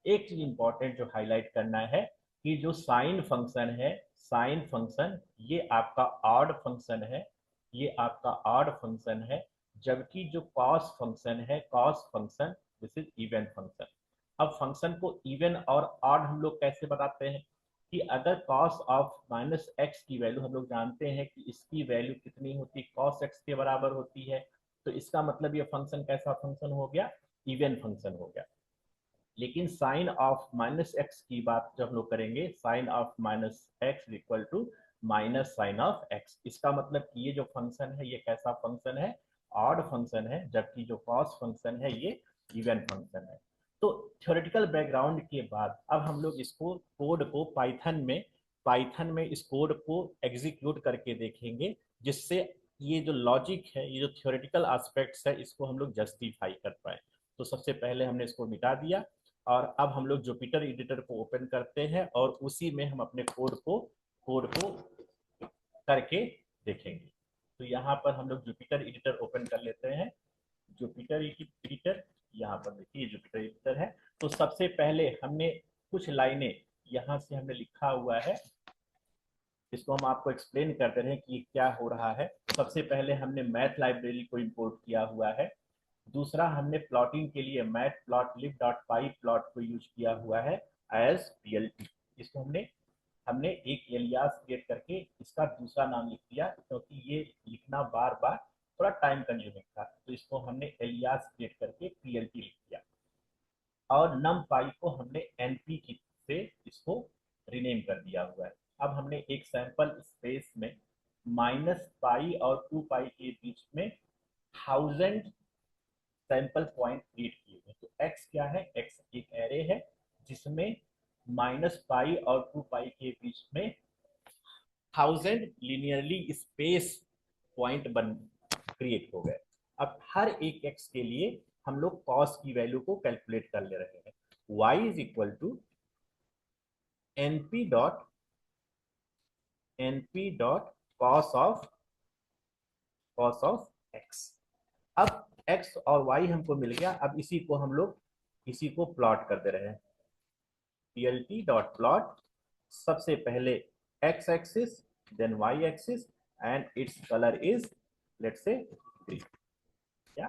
एक चीज इंपॉर्टेंट जो हाईलाइट करना है कि जो साइन फंक्शन है, साइन फंक्शन ये आपका ऑड फंक्शन है, ये आपका ऑड फंक्शन है, जबकि जो कॉस फंक्शन है, cos function this is even function. अब फंक्शन को इवन और ऑड हम लोग कैसे बताते हैं कि अगर कॉस ऑफ माइनस एक्स की वैल्यू हम लोग जानते हैं कि इसकी वैल्यू कितनी होती है, कॉस एक्स के बराबर होती है, तो इसका मतलब ये फंक्शन कैसा फंक्शन हो गया, इवन फंक्शन हो गया। लेकिन साइन ऑफ माइनस एक्स की बात जब हम लोग करेंगे, sine of minus x equal to minus sine of x, इसका मतलब कि ये जो फंक्शन है ये कैसा फंक्शन है, ऑड फंक्शन है, जबकि जो कॉस फंक्शन है ये इवन फंक्शन है। तो थ्योरेटिकल बैकग्राउंड के बाद अब हम लोग इसको कोड को पाइथन में इस कोड को एग्जीक्यूट करके देखेंगे, जिससे ये जो लॉजिक है, ये जो थ्योरेटिकल एस्पेक्ट्स है, इसको हम लोग जस्टिफाई कर पाए। तो सबसे पहले हमने इसको मिटा दिया और अब हम लोग जुपिटर एडिटर को ओपन करते हैं और उसी में हम अपने कोड को करके देखेंगे। तो यहाँ पर हम लोग जुपिटर एडिटर ओपन कर लेते हैं। जुपिटर एडिटर, यहाँ पर देखिए जुपिटर एडिटर है। तो सबसे पहले हमने कुछ लाइनें यहाँ से हमने लिखा हुआ है, इसको हम आपको एक्सप्लेन करते रहे कि क्या हो रहा है। सबसे पहले हमने मैथ लाइब्रेरी को इंपोर्ट किया हुआ है। दूसरा हमने प्लॉटिंग के लिए मैट प्लॉट लिब डॉट पाई प्लॉट को यूज किया हुआ है एज पीएलटी। इसको हमने हमने एक एलियास क्रिएट करके इसका दूसरा नाम लिख दिया, क्योंकि ये लिखना बार बार थोड़ा टाइम कंज्यूमिंग था, तो इसको हमने एलियास क्रिएट करके पीएलटी लिख दिया। और नम पाई को हमने एनपी की से इसको रीनेम कर दिया हुआ है। अब हमने एक सैंपल स्पेस में माइनस पाई और 2 पाई के बीच में 1000 सैंपल पॉइंट क्रिएट किए हैं। तो x क्या है, x एक एरे है जिसमें माइनस पाई और 2 पाई के बीच में 1000 लीनियरली स्पेस पॉइंट बन क्रिएट हो गए। अब हर एक x के लिए हम लोग कॉस की वैल्यू को कैलकुलेट कर ले रहे हैं। y is equal to np dot cos of x। अब x और y हमको मिल गया। अब इसी को हम लोग इसी को प्लॉट कर दे रहे हैं। plt डॉट प्लॉट, सबसे पहले x axis then y axis and it's colour is let's say green या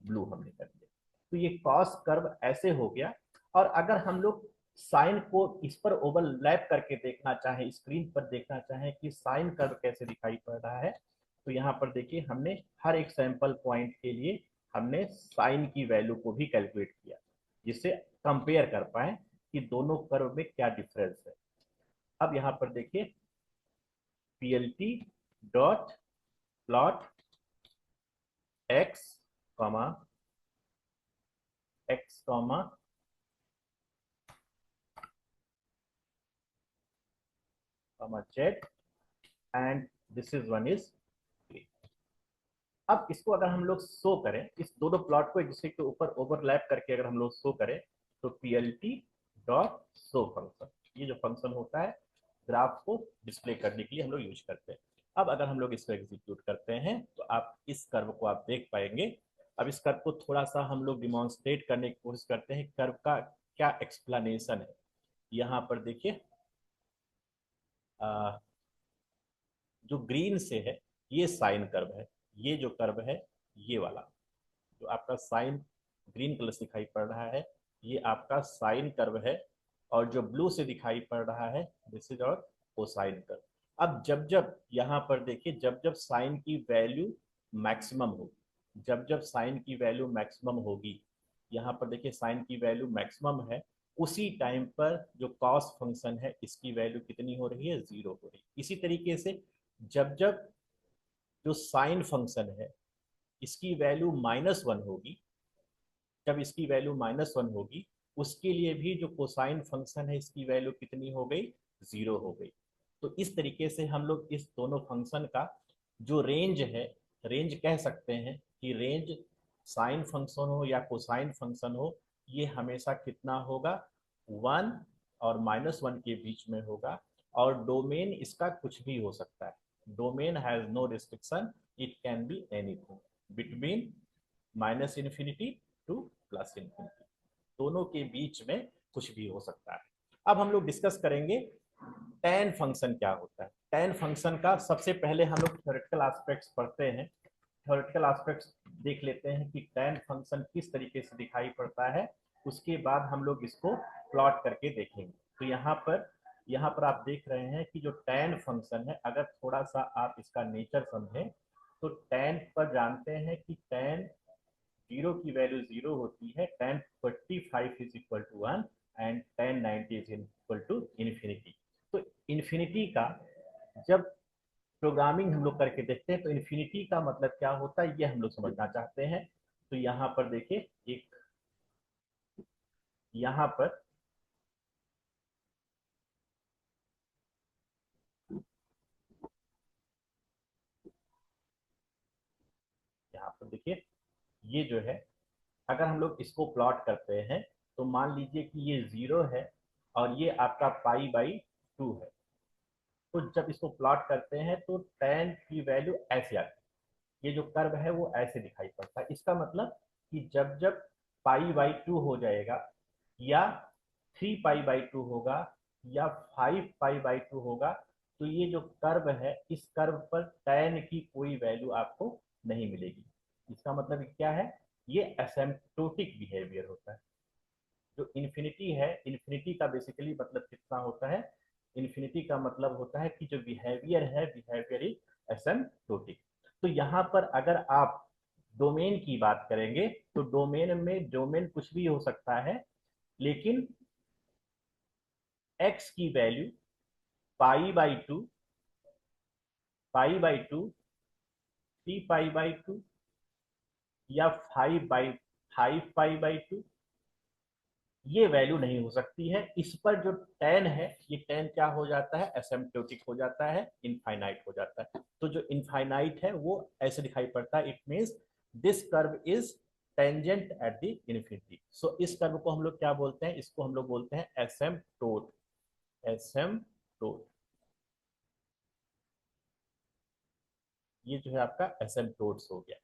ब्लू हमने कर दिया। तो ये कॉस कर्व ऐसे हो गया। और अगर हम लोग साइन को इस पर ओवरलैप करके देखना चाहें, स्क्रीन पर देखना चाहें कि साइन कर्व कैसे दिखाई पड़ रहा है, तो यहाँ पर देखिए हमने हर एक सैंपल पॉइंट के लिए हमने साइन की वैल्यू को भी कैलकुलेट किया, जिससे कंपेयर कर पाए कि दोनों कर्व में क्या डिफरेंस है। अब यहाँ पर देखिए PLT dot plot x comma x comma comma Z and this is one is green. अब इसको अगर हम लोग शो करें, इस दोनों प्लॉट को एक दूसरे के ऊपर ओवरलैप करके अगर हम लोग शो करें, तो पीएलटी डॉट शो फंक्शन, ये जो फंक्शन होता है ग्राफ को डिस्प्ले करने के लिए हम लोग यूज करते हैं। अब अगर हम लोग इसको एग्जीक्यूट करते हैं तो आप इस कर्व को आप देख पाएंगे। अब इस कर्व को थोड़ा सा हम लोग डिमॉन्स्ट्रेट करने की कोशिश करते हैं, कर्व का क्या एक्सप्लेनेशन है। यहाँ पर देखिए जो ग्रीन से है ये साइन कर्व है, ये जो कर्व है ये वाला जो आपका साइन ग्रीन कलर से दिखाई पड़ रहा है, ये आपका साइन कर्व है। और जो ब्लू से दिखाई पड़ रहा है दिस इज और कोसाइन कर्व। अब जब जब यहाँ पर देखिए जब जब साइन की वैल्यू मैक्सिमम होगी, जब जब साइन की वैल्यू मैक्सिमम होगी, यहाँ पर देखिए साइन की वैल्यू मैक्सिमम है, उसी टाइम पर जो कॉस फंक्शन है इसकी वैल्यू कितनी हो रही है, 0 हो रही है। इसी तरीके से जब जब जो साइन फंक्शन है इसकी वैल्यू -1 होगी, जब इसकी वैल्यू -1 होगी, उसके लिए भी जो कोसाइन फंक्शन है इसकी वैल्यू कितनी हो गई, 0 हो गई। तो इस तरीके से हम लोग इस दोनों फंक्शन का जो रेंज है, रेंज कह सकते हैं कि रेंज साइन फंक्शन हो या कोसाइन फंक्शन हो, ये हमेशा कितना होगा, 1 और -1 के बीच में होगा। और डोमेन इसका कुछ भी हो सकता है, domain has no restriction, it can be anything between -∞ to +∞। दोनों के बीच में कुछ भी हो सकता है। अब हम लोग डिस्कस करेंगे tan फंक्शन क्या होता है। tan फंक्शन का सबसे पहले हम लोग थ्योरेटिकल एस्पेक्ट्स पढ़ते हैं। थ्योरेटिकल एस्पेक्ट्स देख लेते हैं कि tan फंक्शन किस तरीके से दिखाई पड़ता है, उसके बाद हम लोग इसको प्लॉट करके देखेंगे। तो यहाँ पर आप देख रहे हैं कि जो tan फंक्शन है, अगर थोड़ा सा आप इसका नेचर समझें तो tan पर जानते हैं कि tan जीरो की वैल्यू जीरो होती है, tan 45 is equal to 1 and tan 90 is equal to infinity. तो इन्फिनिटी का जब प्रोग्रामिंग हम लोग करके देखते हैं तो इन्फिनिटी का मतलब क्या होता है ये हम लोग समझना चाहते हैं। तो यहाँ पर देखिए, एक यहाँ पर यहाँ पर देखिए, ये जो है, अगर हम लोग इसको प्लॉट करते हैं तो मान लीजिए कि ये जीरो है और ये आपका पाई बाई टू है। तो जब इसको प्लॉट करते हैं तो tan की वैल्यू ऐसे आती है, ये जो कर्व है वो ऐसे दिखाई पड़ता है। इसका मतलब कि जब जब पाई बाई टू हो जाएगा, या 3 पाई बाई टू होगा, या 5 पाई बाई टू होगा, तो ये जो कर्व है इस कर्व पर tan की कोई वैल्यू आपको नहीं मिलेगी। इसका मतलब क्या है, ये एसिम्प्टोटिक बिहेवियर होता है। जो इन्फिनिटी है, इन्फिनिटी का बेसिकली मतलब कितना होता है, इन्फिनिटी का मतलब होता है कि जो बिहेवियर है, बिहेवियर इज एसिम्प्टोटिक। तो यहाँ पर अगर आप डोमेन की बात करेंगे तो डोमेन में डोमेन कुछ भी हो सकता है, लेकिन x की value pi by two, pi by two, 3 pi by two, या 5 पाई बाई टू, ये वैल्यू नहीं हो सकती है। इस पर जो tan है, ये tan क्या हो जाता है, एसिम्प्टोटिक हो जाता है, इनफाइनाइट हो जाता है। तो जो इनफाइनाइट है वो ऐसे दिखाई पड़ता है, it means this curve is tangent at the infinity. So इस कर्व को हम लोग क्या बोलते हैं, इसको हम लोग बोलते हैं एसिम्प्टोट। एसिम्प्टोट, ये जो है आपका एसिम्प्टोट्स हो गया।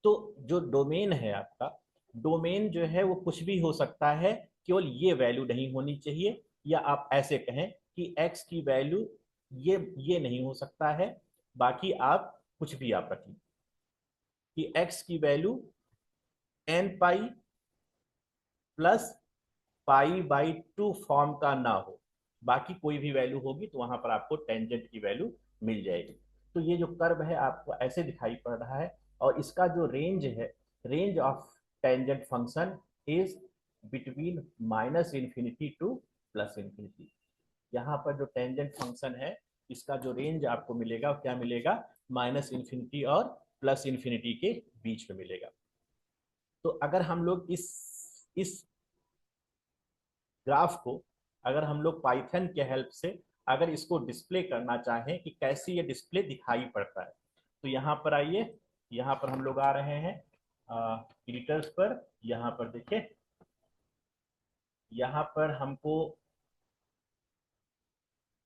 तो जो डोमेन है आपका, डोमेन जो है वो कुछ भी हो सकता है, केवल ये वैल्यू नहीं होनी चाहिए। या आप ऐसे कहें कि x की वैल्यू ये नहीं हो सकता है, बाकी आप कुछ भी आप रखिए कि x की value n pi plus pi by two form का ना हो, बाकी कोई भी वैल्यू होगी तो वहां पर आपको टेंजेंट की वैल्यू मिल जाएगी। तो ये जो कर्व है आपको ऐसे दिखाई पड़ रहा है, और इसका जो रेंज है, range of tangent function is between minus infinity two plus infinity. यहाँ पर जो टेंजेंट फंक्शन है इसका जो रेंज आपको मिलेगा क्या मिलेगा, माइनस इन्फिनिटी और प्लस इन्फिनिटी के बीच में मिलेगा। तो अगर हम लोग इस ग्राफ को, अगर हम लोग पाइथन के हेल्प से अगर इसको डिस्प्ले करना चाहें कि कैसे ये डिस्प्ले दिखाई पड़ता है, तो यहाँ पर आइए, यहाँ पर हम लोग आ रहे हैं एडिटर्स पर। यहाँ पर देखिए, यहाँ पर हमको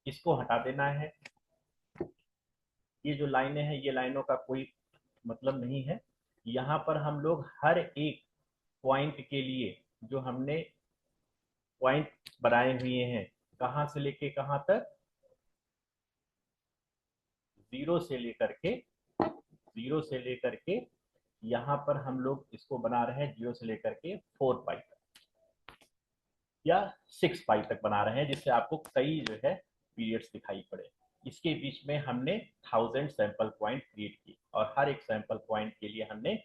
इसको हटा देना है। ये जो लाइनें हैं ये लाइनों का कोई मतलब नहीं है। यहाँ पर हम लोग हर एक पॉइंट के लिए जो हमने पॉइंट बनाए हुए हैं, कहाँ से लेके कहाँ तक, जीरो से लेकर के, जीरो से लेकर के यहाँ पर हम लोग इसको बना रहे हैं 0 से लेकर के 4 पाई तक, या 6 पाई तक बना रहे हैं, जिससे आपको कई जो है पीरियड्स दिखाई पड़े। इसके बीच में हमने 1000 सैंपल पॉइंट क्रिएट किए, और हर एक सैंपल पॉइंट के लिए हमने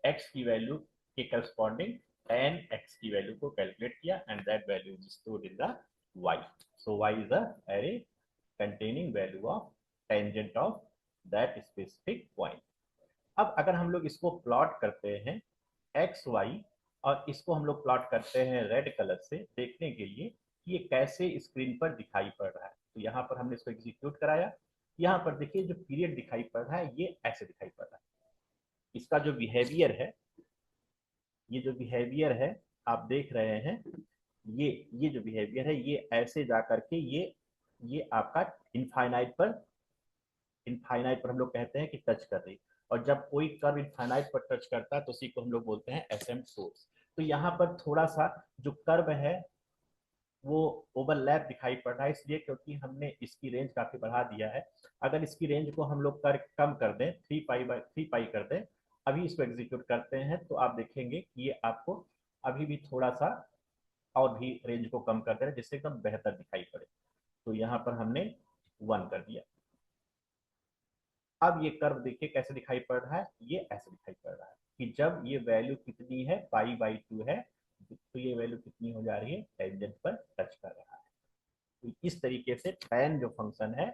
x की वैल्यू के करस्पॉन्डिंग tan x की वैल्यू को कैलकुलेट किया, and that value is stored in the y। So y is a array containing value of tangent of that specific point। अब अगर हम लोग इसको प्लॉट करते हैं एक्स वाई, और इसको हम लोग प्लॉट करते हैं रेड कलर से देखने के लिए कि ये कैसे स्क्रीन पर दिखाई पड़ रहा है, तो यहाँ पर हमने इसको एग्जीक्यूट कराया। यहाँ पर देखिए जो पीरियड दिखाई पड़ रहा है ये ऐसे दिखाई पड़ रहा है। इसका जो बिहेवियर है, ये जो बिहेवियर है आप देख रहे हैं, ये जो बिहेवियर है ये ऐसे जा करके ये आपका इनफाइनाइट पर हम लोग कहते हैं कि टच कर रही। और जब कोई कर्व इनफाइनाइट पर टच करता है तो उसी को हम लोग बोलते हैं एसिम्प्टोट्स। तो यहाँ पर थोड़ा सा जो कर्व है वो ओवरलैप दिखाई पड़ रहा है, इसलिए क्योंकि हमने इसकी रेंज काफी बढ़ा दिया है। अगर इसकी रेंज को हम लोग कम कर दें, 3 पाई कर दें, अभी इसको एग्जीक्यूट करते हैं तो आप देखेंगे कि ये आपको अभी भी थोड़ा सा और भी रेंज को कम कर दे रहा है, जिससे एकदम बेहतर दिखाई पड़े। तो यहाँ पर हमने 1 कर दिया। अब ये कर्व देखिए कैसे दिखाई पड़ रहा है, ये ऐसे दिखाई पड़ रहा है कि जब ये वैल्यू कितनी है, पाई/2 है, तो ये वैल्यू कितनी हो जा रही है, टेंजेंट पर टच कर रहा है। तो इस तरीके से tan जो फंक्शन है,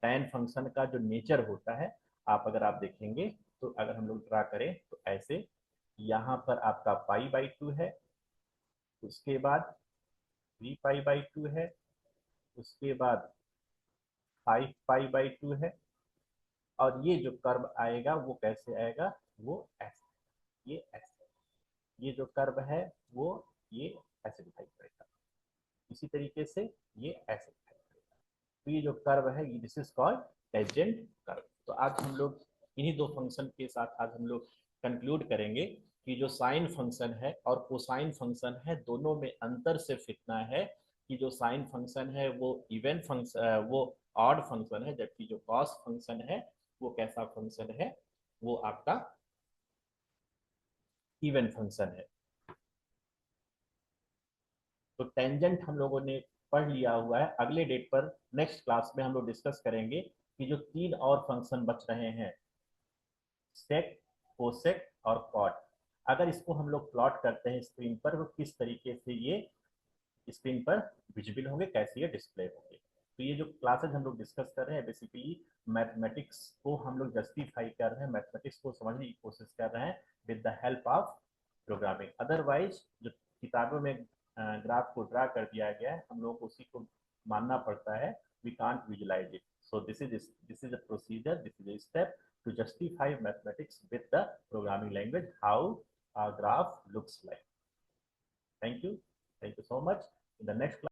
tan फंक्शन का जो नेचर होता है, अगर आप देखेंगे तो अगर हम लोग ड्रा करें तो ऐसे, यहाँ पर आपका पाई/2 है, उसके बाद 3 पाई/2 है, उसके बाद 5 पाई/2 है, और ये जो कर्व आएगा वो कैसे आएगा, वो ऐसे, ये ऐसे, ये जो कर्व है वो ये ऐसे दिखाई पड़ेगा। इसी तरीके से ये ऐसे दिखाई पड़ेगा। तो ये जो कर्व है, ये this is called tangent curve. तो आज हम लोग इन्हीं दो फंक्शन के साथ आज हम लोग कंक्लूड करेंगे कि जो साइन फंक्शन है और कोसाइन फंक्शन है, दोनों में अंतर सिर्फ इतना है कि जो साइन फंक्शन है वो इवन फंक्शन, वो ऑड फंक्शन है, जबकि जो कॉस फंक्शन है वो कैसा फंक्शन है, वो आपका इवन फंक्शन है। तो टेंजेंट हम लोगों ने पढ़ लिया हुआ है। अगले डेट पर नेक्स्ट क्लास में हम लोग डिस्कस करेंगे कि जो 3 और फंक्शन बच रहे हैं, सेक, कोसेक और कॉट, अगर इसको हम लोग प्लॉट करते हैं स्क्रीन पर, वो किस तरीके से ये स्क्रीन पर विजिबल होंगे, कैसे ये डिस्प्ले होंगे। तो ये जो क्लासेज हम लोग डिस्कस कर रहे हैं, बेसिकली मैथमेटिक्स को हम लोग जस्टिफाई कर रहे हैं, मैथमेटिक्स को समझने की कोशिश कर रहे हैं with the help of programming. Otherwise जो किताबों में ग्राफ को ड्रा कर दिया गया है, हम लोग उसी को मानना पड़ता है, we can't visualise it. So this is a procedure, this is a step to justify mathematics with the programming language, how a graph looks like. Thank you so much. In the next class